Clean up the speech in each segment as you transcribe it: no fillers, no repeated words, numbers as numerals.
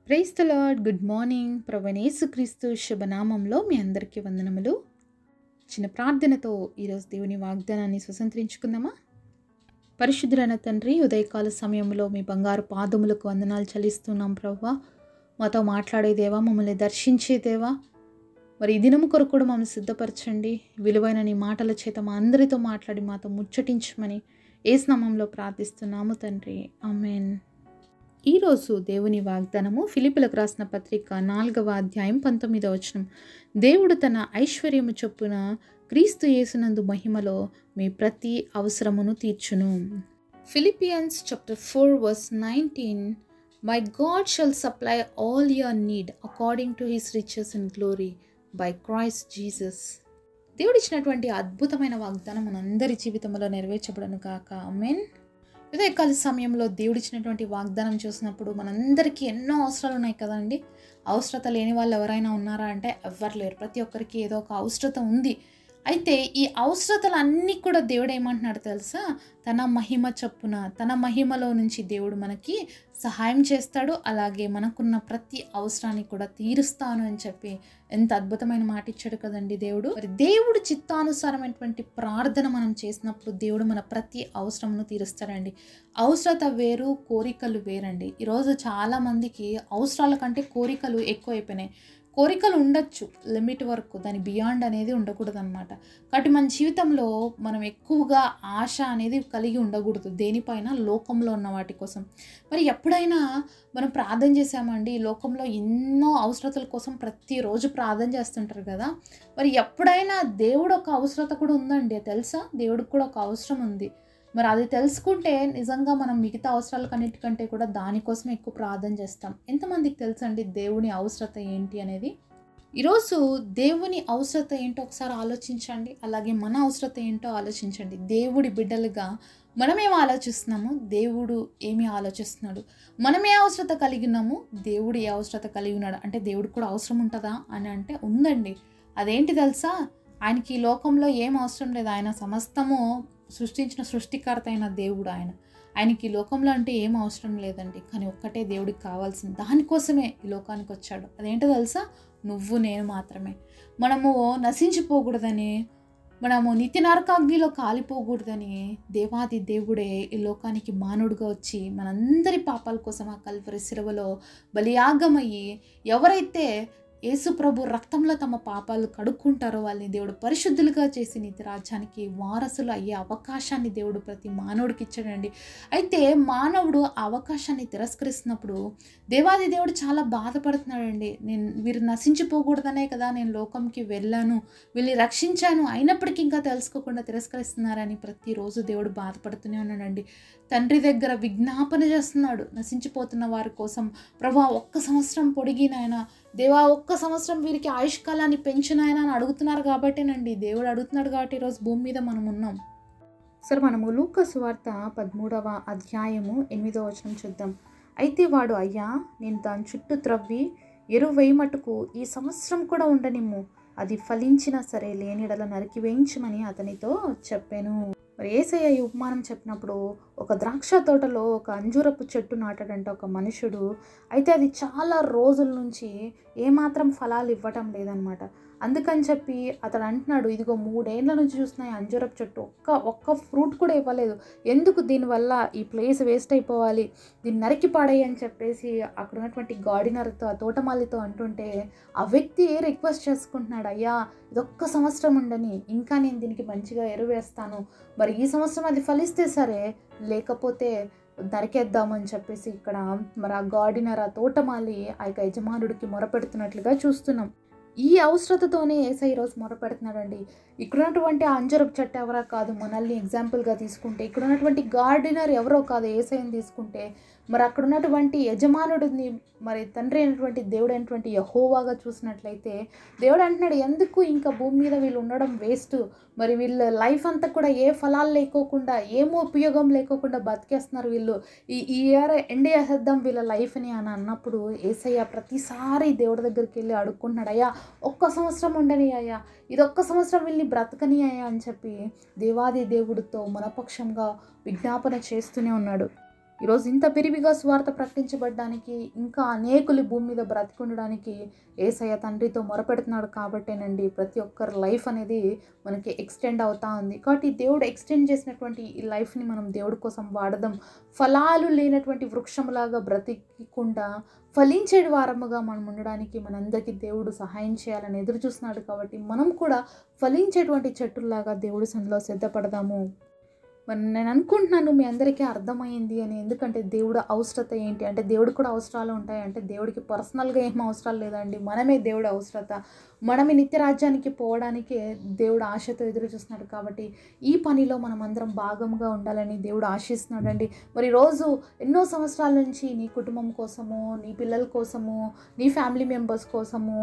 Praise the Lord. Good morning. ప్రభువైన యేసుక్రీస్తు శుభనామంలో మీ అందరికీ వందనములు. చిన్న ప్రార్థనతో ఈరోజు దేవుని వాగ్దానాన్ని స్వతంత్రించుకుందామా? పరిశుద్ధులైన తండ్రి, ఉదయకాల సమయంలో మీ బంగారు పాదములకు వందనాలు చెల్లిస్తున్నాం ప్రభువా. మాతో మాట్లాడే దేవా, మమ్మల్ని దర్శించే దేవా, మరి ఈ దినము కొరకు కూడా మమ్మల్ని సిద్ధపరచండి. విలువైన నీ మాటల చేత మా అందరితో మాట్లాడి మాతో ముచ్చటించమని యేసు నామములో ప్రార్థిస్తున్నాము తండ్రి. ఆమేన్. ఈరోజు దేవుని వాగ్దానము ఫిలిప్పీలకు రాసిన పత్రిక 4వ అధ్యాయం 19వ వచనం. దేవుడు తన ఐశ్వర్యము చొప్పున క్రీస్తు యేసునందు మహిమలో మీ ప్రతి అవసరమును తీర్చును. Philippians chapter 4 verse 19. My God shall supply all your need according to his riches in glory by Christ Jesus. దేవుడు ఇచ్చినటువంటి అద్భుతమైన వాగ్దానం మనందరి జీవితంలో నెరవేర్చబడను కాక. ఆమేన్. ఉదయకాల సమయంలో దేవుడిచ్చినటువంటి వాగ్దానం చూసినప్పుడు మనందరికీ ఎన్నో అవసరాలు ఉన్నాయి కదండి. అవసరత లేని వాళ్ళు ఎవరైనా ఉన్నారా అంటే ఎవ్వరు లేరు. ప్రతి ఒక్కరికి ఏదో ఒక అవసరత ఉంది. అయితే ఈ అవసరతలన్నీ కూడా దేవుడు ఏమంటున్నాడు తెలుసా? తన మహిమ చొప్పున, తన మహిమలో నుంచి దేవుడు మనకి సహాయం చేస్తాడు. అలాగే మనకున్న ప్రతి అవసరాన్ని కూడా తీరుస్తాను అని చెప్పి ఎంత అద్భుతమైన మాట ఇచ్చాడు కదండి దేవుడు. మరి దేవుడు చిత్తానుసారమైనటువంటి ప్రార్థన మనం చేసినప్పుడు దేవుడు మన ప్రతి అవసరమును తీరుస్తాడండి. అవసరత వేరు, కోరికలు వేరండి. ఈరోజు చాలా మందికి అవసరాల కంటే కోరికలు ఎక్కువైపోయినాయి. కోరికలు ఉండొచ్చు లిమిట్ వరకు, దాని బియాండ్ అనేది ఉండకూడదు అనమాట. కాబట్టి మన జీవితంలో మనం ఎక్కువగా ఆశ అనేది కలిగి ఉండకూడదు దేనిపైన, లోకంలో ఉన్న వాటి కోసం. మరి ఎప్పుడైనా మనం ప్రార్థన చేసామండి, ఈ లోకంలో ఎన్నో అవసరతల కోసం ప్రతిరోజు ప్రార్థన చేస్తుంటారు కదా. మరి ఎప్పుడైనా దేవుడు ఒక అవసరత కూడా ఉందండి, తెలుసా? దేవుడికి కూడా ఒక అవసరం ఉంది. మరి అది తెలుసుకుంటే నిజంగా మనం మిగతా అవసరాలకన్నిటికంటే కూడా దానికోసం ఎక్కువ ప్రార్థన చేస్తాం. ఎంతమందికి తెలుసండి దేవుని అవసరత ఏంటి అనేది? ఈరోజు దేవుని అవసరత ఏంటో ఒకసారి ఆలోచించండి. అలాగే మన అవసరత ఏంటో ఆలోచించండి. దేవుడి బిడ్డలుగా మనం ఏం ఆలోచిస్తున్నాము, దేవుడు ఏమి ఆలోచిస్తున్నాడు, మనం ఏ అవసరత కలిగి ఉన్నాము, దేవుడు ఏ అవసరత కలిగి ఉన్నాడు. అంటే దేవుడికి కూడా అవసరం ఉంటుందా అని అంటే ఉందండి. అదేంటి తెలుసా? ఆయనకి ఈ లోకంలో ఏం అవసరం లేదు. ఆయన సమస్తము సృష్టించిన సృష్టికర్త అయిన దేవుడు. ఆయనకి ఈ లోకంలో అంటే ఏం అవసరం లేదండి. కానీ ఒక్కటే దేవుడికి కావాల్సింది, దానికోసమే ఈ లోకానికి వచ్చాడు. అదేంటో తెలుసా? నువ్వు నేను మాత్రమే. మనము నశించిపోకూడదని, మనము నిత్య నరకాగ్నిలో కాలిపోకూడదని దేవాది దేవుడే ఈ లోకానికి మానవుడిగా వచ్చి మనందరి పాపాల కోసం ఆ కల్వరి శిలువలో బలియాగమయ్యి ఎవరైతే యేసు ప్రభు రక్తంలో తమ పాపాలు కడుక్కుంటారో వాళ్ళని దేవుడు పరిశుద్ధులుగా చేసి నిత్య రాజ్యానికి వారసులు అయ్యే అవకాశాన్ని దేవుడు ప్రతి మానవుడికి ఇచ్చాడండి. అయితే మానవుడు ఆ అవకాశాన్ని తిరస్కరిస్తున్నప్పుడు దేవాది దేవుడు చాలా బాధపడుతున్నాడండి. వీరు నశించిపోకూడదనే కదా నేను లోకంకి వెళ్ళాను, వీళ్ళని రక్షించాను, అయినప్పటికీ ఇంకా తెలుసుకోకుండా తిరస్కరిస్తున్నారని ప్రతిరోజు దేవుడు బాధపడుతూనే ఉన్నాడండి. తండ్రి దగ్గర విజ్ఞాపన చేస్తున్నాడు నశించిపోతున్న వారి కోసం. ప్రభువా, 1 సంవత్సరం పొడిగినాయన, దేవా 1 సంవత్సరం వీరికి ఆయుష్కాలాన్ని పెంచినాయన అని అడుగుతున్నారు కాబట్టేనండి, దేవుడు అడుగుతున్నాడు కాబట్టి ఈరోజు భూమి మీద మనం ఉన్నాం. సరే, మనము లూకా సువార్త 13వ అధ్యాయము 8వ వచనం చూద్దాం. అయితే వాడు, అయ్యా, నేను దాని చుట్టూ త్రవ్వి ఎరువు వేయమటుకు ఈ సంవత్సరం కూడా ఉండనిమ్ము, అది ఫలించినా సరే లేనిడల నరికి వేయించమని అతనితో చెప్పాను. మరి యేసయ్య ఈ ఉపమానం చెప్పినప్పుడు ఒక ద్రాక్ష తోటలో ఒక అంజూరపు చెట్టు నాటాడంట ఒక మనుషుడు. అయితే అది చాలా రోజుల నుంచి ఏమాత్రం ఫలాలు ఇవ్వటం లేదనమాట. అందుకని చెప్పి అతడు అంటున్నాడు, ఇదిగో 3 ఏళ్ల నుంచి చూస్తున్నాయి అంజూరపు చెట్టు ఒక్క ఫ్రూట్ కూడా ఇవ్వలేదు. ఎందుకు దీనివల్ల ఈ ప్లేస్ వేస్ట్ అయిపోవాలి, దీన్ని నరికి పాడేయి అని చెప్పేసి అక్కడ ఉన్నటువంటి గార్డెనర్తో, ఆ తోటమాలితో అంటుంటే ఆ వ్యక్తి రిక్వెస్ట్ చేసుకుంటున్నాడు, అయ్యా ఇది 1 సంవత్సరం ఉండని, ఇంకా నేను దీనికి మంచిగా ఎరువు వేస్తాను, మరి ఈ సంవత్సరం అది ఫలిస్తే సరే, లేకపోతే నరికేద్దామని చెప్పేసి ఇక్కడ మరి ఆ గార్డెనర్, ఆ తోటమాలి ఆ యొక్క యజమానుడికి మొరపెడుతున్నట్లుగా చూస్తున్నాం. ఈ అవసరతతోనే యేసయ్య ఈరోజు మొరపెడుతున్నాడండి. ఇక్కడ ఉన్నటువంటి ఆ అంజరపు చెట్టు ఎవరో కాదు, మనల్ని ఎగ్జాంపుల్గా తీసుకుంటే ఇక్కడ ఉన్నటువంటి గార్డెనర్ ఎవరో కాదు, యేసయ్యని తీసుకుంటే మరి అక్కడ ఉన్నటువంటి యజమానుడిని మరి తండ్రి అయినటువంటి దేవుడు అయినటువంటి యెహోవాగా చూసినట్లయితే దేవుడు అంటున్నాడు, ఎందుకు ఇంకా భూమి మీద వీళ్ళు ఉండడం వేస్ట్, మరి వీళ్ళ లైఫ్ అంతా కూడా ఏ ఫలాలు లేకోకుండా, ఏమో ఉపయోగం లేకోకుండా బతికేస్తున్నారు వీళ్ళు, ఈ ఇయర్ ఎండ్ చేసేద్దాం వీళ్ళ లైఫ్ని అని అన్నప్పుడు యేసయ్య ప్రతిసారి దేవుడి దగ్గరికి వెళ్ళి అడుక్కుంటున్నాడు, అయ్యా 1 సంవత్సరం ఉండని అయ్యా, ఇది 1 సంవత్సరం వీళ్ళని బ్రతకని అయ్యా అని చెప్పి దేవాది దేవుడితో మనపక్షంగా విజ్ఞాపన చేస్తూనే ఉన్నాడు. ఈరోజు ఇంత విరివిగా స్వార్థ ప్రకటించబడ్డానికి, ఇంకా అనేకులు భూమి మీద బ్రతికుండడానికి యేసయ్య తండ్రితో మొరపెడుతున్నాడు కాబట్టేనండి ప్రతి ఒక్కరి లైఫ్ అనేది మనకి ఎక్స్టెండ్ అవుతా ఉంది. కాబట్టి దేవుడు ఎక్స్టెండ్ చేసినటువంటి ఈ లైఫ్ని మనం దేవుడి కోసం వాడదాం. ఫలాలు లేనటువంటి వృక్షంలాగా బ్రతికకుండా ఫలించేడు వారముగా మనం ఉండడానికి మనందరికీ దేవుడు సహాయం చేయాలని ఎదురు చూస్తున్నాడు. కాబట్టి మనం కూడా ఫలించేటువంటి చెట్టుల్లాగా దేవుడి సన్నిధిలో సిద్ధపడదాము. మరి నేను అనుకుంటున్నాను మీ అందరికీ అర్థమైంది అని. ఎందుకంటే దేవుడు అవసరత ఏంటి అంటే, దేవుడికి కూడా అవసరాలు ఉంటాయి అంటే, దేవుడికి పర్సనల్గా ఏం అవసరాలు లేదండి, మనమే దేవుడు అవసరత. మనమే నిత్య రాజ్యానికి పోవడానికే దేవుడు ఆశతో ఎదురు చూస్తున్నాడు. కాబట్టి ఈ పనిలో మనం అందరం భాగంగా ఉండాలని దేవుడు ఆశిస్తున్నాడండి. మరి రోజు ఎన్నో సంవత్సరాల నుంచి నీ కుటుంబం కోసము, నీ పిల్లల కోసము, నీ ఫ్యామిలీ మెంబర్స్ కోసము,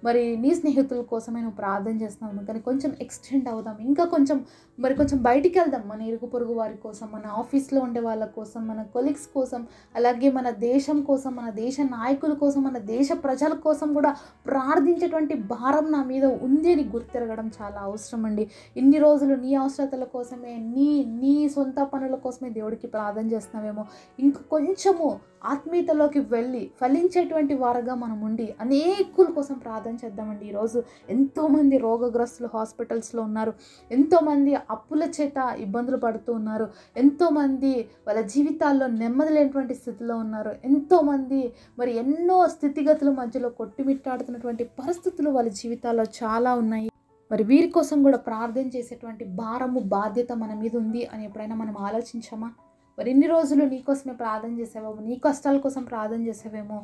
మరి నీ స్నేహితుల కోసమే నువ్వు ప్రార్థన చేస్తున్నాము. కానీ కొంచెం ఎక్స్టెండ్ అవుదాం, ఇంకా కొంచెం బయటికి వెళ్దాం. మన ఇరుగు పొరుగు వారి కోసం, మన ఆఫీస్లో ఉండే వాళ్ళ కోసం, మన కొలీగ్స్ కోసం, అలాగే మన దేశం కోసం, మన దేశ నాయకుల కోసం, మన దేశ ప్రజల కోసం కూడా ప్రార్థించేటువంటి భారం నా మీద ఉంది అని గుర్తిరగడం చాలా అవసరం అండి. ఇన్ని రోజులు నీ అవసరతల కోసమే, నీ సొంత పనుల కోసమే దేవుడికి ప్రార్థన చేస్తున్నావేమో. ఇంక కొంచెము ఆత్మీయతలోకి వెళ్ళి ఫలించేటువంటి వారుగా మనం ఉండి అనేకుల కోసం ప్రార్థన చేద్దామండి. ఈరోజు ఎంతోమంది రోగగ్రస్తులు హాస్పిటల్స్లో ఉన్నారు, ఎంతోమంది అప్పుల చేత ఇబ్బందులు పడుతూ ఉన్నారు, ఎంతోమంది వాళ్ళ జీవితాల్లో నెమ్మది లేనటువంటి స్థితిలో ఉన్నారు, ఎంతోమంది మరి ఎన్నో స్థితిగతుల మధ్యలో కొట్టుమిట్టాడుతున్నటువంటి పరిస్థితులు వాళ్ళ జీవితాల్లో చాలా ఉన్నాయి. మరి వీరి కోసం కూడా ప్రార్థన చేసేటువంటి భారము, బాధ్యత మన మీద ఉంది అని ఎప్పుడైనా మనం ఆలోచించామా? మరి ఇన్ని రోజులు నీ కోసమే ప్రార్థన చేసావేమో, నీ కష్టాల కోసం ప్రార్థన చేసావేమో,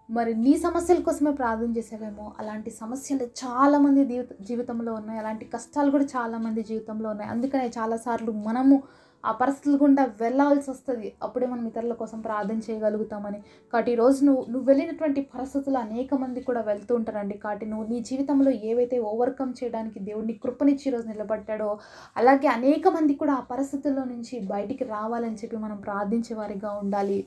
మరి నీ సమస్యల కోసమే ప్రార్థన చేసావేమో. అలాంటి సమస్యలు చాలామంది జీవితంలో ఉన్నాయి, అలాంటి కష్టాలు కూడా చాలామంది జీవితంలో ఉన్నాయి. అందుకనే చాలాసార్లు మనము ఆ పరిస్థితులు గుండా వెళ్ళాల్సి వస్తుంది, అప్పుడే మనం ఇతరుల కోసం ప్రార్థన చేయగలుగుతామని. కాబట్టి ఈరోజు నువ్వు వెళ్ళినటువంటి పరిస్థితులు అనేక మంది కూడా వెళ్తూ ఉంటారండి. కాబట్టి నువ్వు నీ జీవితంలో ఏవైతే ఓవర్కమ్ చేయడానికి దేవుడిని కృపనిచ్చి ఈరోజు నిలబడ్డాడో, అలాగే అనేక మంది కూడా ఆ పరిస్థితుల్లో నుంచి బయటికి రావాలని చెప్పి మనం ప్రార్థించే వారిగా ఉండాలి.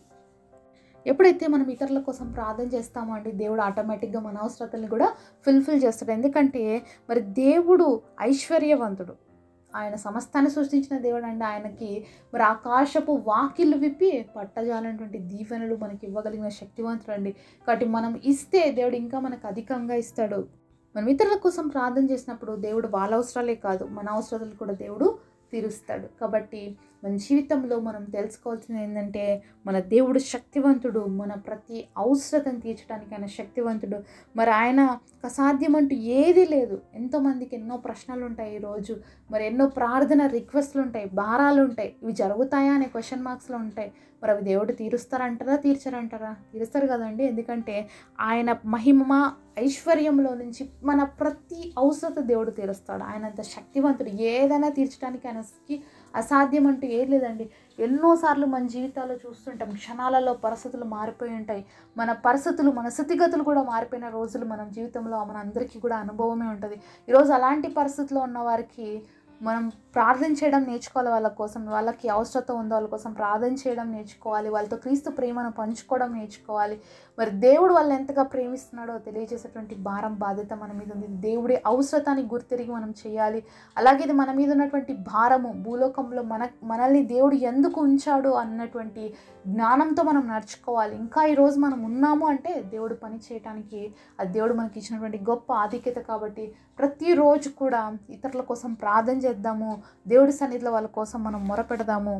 ఎప్పుడైతే మనం ఇతరుల కోసం ప్రార్థన చేస్తామో అండి, దేవుడు ఆటోమేటిక్గా మన అవసరతల్ని కూడా ఫుల్ఫిల్ చేస్తాడు. ఎందుకంటే మరి దేవుడు ఐశ్వర్యవంతుడు, ఆయన సమస్తాన్ని సృష్టించిన దేవుడు అండి. ఆయనకి మరి ఆకాశపు వాకిళ్ళు విప్పి పట్టజాలైనటువంటి దీవెనలు మనకి ఇవ్వగలిగిన శక్తివంతుడు అండి. కాబట్టి మనం ఇస్తే దేవుడు ఇంకా మనకు అధికంగా ఇస్తాడు. మనం ఇతరుల కోసం ప్రార్థన చేసినప్పుడు దేవుడు వాళ్ళ అవసరాలే కాదు, మన అవసరాలు కూడా దేవుడు తీరుస్తాడు. కాబట్టి మన జీవితంలో మనం తెలుసుకోవాల్సింది ఏంటంటే, మన దేవుడు శక్తివంతుడు, మన ప్రతి అవసరతను తీర్చడానికి ఆయన శక్తివంతుడు. మరి ఆయన అసాధ్యం అంటూ ఏదీ లేదు. ఎంతోమందికి ఎన్నో ప్రశ్నలు ఉంటాయి ఈరోజు, మరి ఎన్నో ప్రార్థన రిక్వెస్ట్లు ఉంటాయి, భారాలు ఉంటాయి, ఇవి జరుగుతాయా అనే క్వశ్చన్ మార్క్స్లో ఉంటాయి. మరి అవి దేవుడు తీరుస్తారంటారా, తీర్చరంటారా? తీరుస్తారు కదండి. ఎందుకంటే ఆయన మహిమ ఐశ్వర్యంలో నుంచి మన ప్రతి అవసరత దేవుడు తీరుస్తాడు. ఆయన అంత శక్తివంతుడు, ఏదైనా తీర్చడానికి ఆయనకి అసాధ్యం అంటూ ఏది లేదండి. ఎన్నోసార్లు మన జీవితాల్లో చూస్తుంటాం, క్షణాలలో పరిస్థితులు మారిపోయి ఉంటాయి. మన పరిస్థితులు, మన స్థితిగతులు కూడా మారిపోయిన రోజులు మన జీవితంలో మన అందరికీ కూడా అనుభవమే ఉంటుంది. ఈరోజు అలాంటి పరిస్థితిలో ఉన్న వారికి మనం ప్రార్థన చేయడం నేర్చుకోవాలి. వాళ్ళ కోసం, వాళ్ళకి అవసరత ఉందో వాళ్ళ కోసం ప్రార్థన చేయడం నేర్చుకోవాలి. వాళ్ళతో క్రీస్తు ప్రేమను పంచుకోవడం నేర్చుకోవాలి. మరి దేవుడు వాళ్ళని ఎంతగా ప్రేమిస్తున్నాడో తెలియజేసేటువంటి భారం, బాధ్యత మన మీద ఉంది. దేవుడి అవసరతాన్ని గుర్తిరిగి మనం చేయాలి. అలాగే ఇది మన మీద ఉన్నటువంటి భారము, భూలోకంలో మనల్ని దేవుడు ఎందుకు ఉంచాడు అన్నటువంటి జ్ఞానంతో మనం నడుచుకోవాలి. ఇంకా ఈరోజు మనం ఉన్నాము అంటే దేవుడు పని చేయటానికి, అది దేవుడు మనకి ఇచ్చినటువంటి గొప్ప ఆధిక్యత. కాబట్టి ప్రతిరోజు కూడా ఇతరుల కోసం ప్రార్థన చేద్దాము, దేవుడి సన్నిధిలో వాళ్ళ కోసం మనం మొరపెడదాము.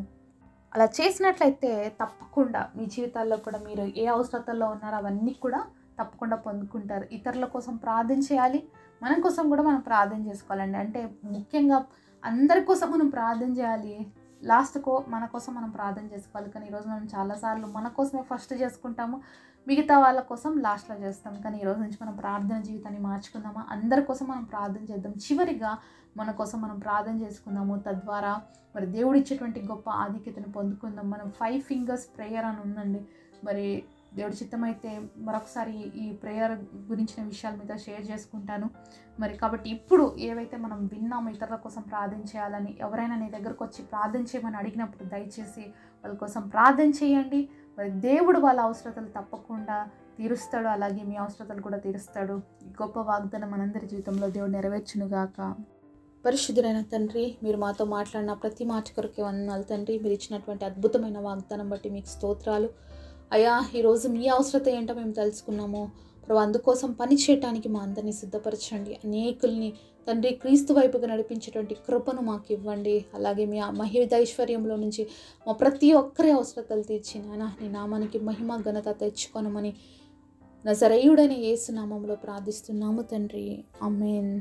అలా చేసినట్లయితే తప్పకుండా మీ జీవితాల్లో కూడా మీరు ఏ అవసరతల్లో ఉన్నారో అవన్నీ కూడా తప్పకుండా పొందుకుంటారు. ఇతరుల కోసం ప్రార్థన చేయాలి, మన కోసం కూడా మనం ప్రార్థన చేసుకోవాలండి. అంటే ముఖ్యంగా అందరి కోసం మనం ప్రార్థన చేయాలి, లాస్ట్కో మన కోసం మనం ప్రార్థన చేసుకోవాలి. కానీ ఈరోజు మనం చాలాసార్లు మన కోసమే ఫస్ట్ చేసుకుంటాము, మిగతా వాళ్ళ కోసం లాస్ట్లో చేస్తాం. కానీ ఈరోజు నుంచి మనం ప్రార్థన జీవితాన్ని మార్చుకుందామా? అందరి కోసం మనం ప్రార్థన చేద్దాం. చివరిగా మన కోసం మనం ప్రార్థన చేసుకుందాము. తద్వారా మరి దేవుడు ఇచ్చేటువంటి గొప్ప ఆధిక్యతను పొందుకుందాం. మనం 5 fingers ప్రేయర్ అని ఉందండి. మరి దేవుడి చిత్తమైతే మరొకసారి ఈ ప్రేయర్ గురించిన విషయాల మీద షేర్ చేసుకుంటాను. మరి కాబట్టి ఇప్పుడు ఏవైతే మనం విన్నామో ఇతరుల కోసం ప్రార్థన చేయాలని, ఎవరైనా నీ దగ్గరకు వచ్చి ప్రార్థన చేయమని అడిగినప్పుడు దయచేసి వాళ్ళ కోసం ప్రార్థన చేయండి. మరి దేవుడు వాళ్ళ అవసరతలు తప్పకుండా తీరుస్తాడు, అలాగే మీ అవసరతలు కూడా తీరుస్తాడు. ఈ గొప్ప వాగ్దానం మనందరి జీవితంలో దేవుడు నెరవేర్చునుగాక. పరిశుద్ధులైన తండ్రి, మీరు మాతో మాట్లాడిన ప్రతి మాట కొరకే వందనాలు తండ్రి. మీరు ఇచ్చినటువంటి అద్భుతమైన వాగ్దానం బట్టి మీకు స్తోత్రాలు అయ్యా. ఈరోజు మీ అవసరత ఏంటో మేము తెలుసుకున్నాము ప్రభు. అందుకోసం పని చేయటానికి మా అందరినీ సిద్ధపరచండి. అనేకుల్ని తండ్రి క్రీస్తు వైపుగా నడిపించేటువంటి కృపను మాకు ఇవ్వండి. అలాగే మీ మహిదైశ్వర్యంలో నుంచి మా ప్రతి ఒక్కరి అవసరతలు తీర్చి నాయన నీ నామానికి మహిమ ఘనత తెచ్చుకొనమని నజరేయుడైన యేసు నామంలో ప్రార్థిస్తున్నాము తండ్రి. ఆమేన్.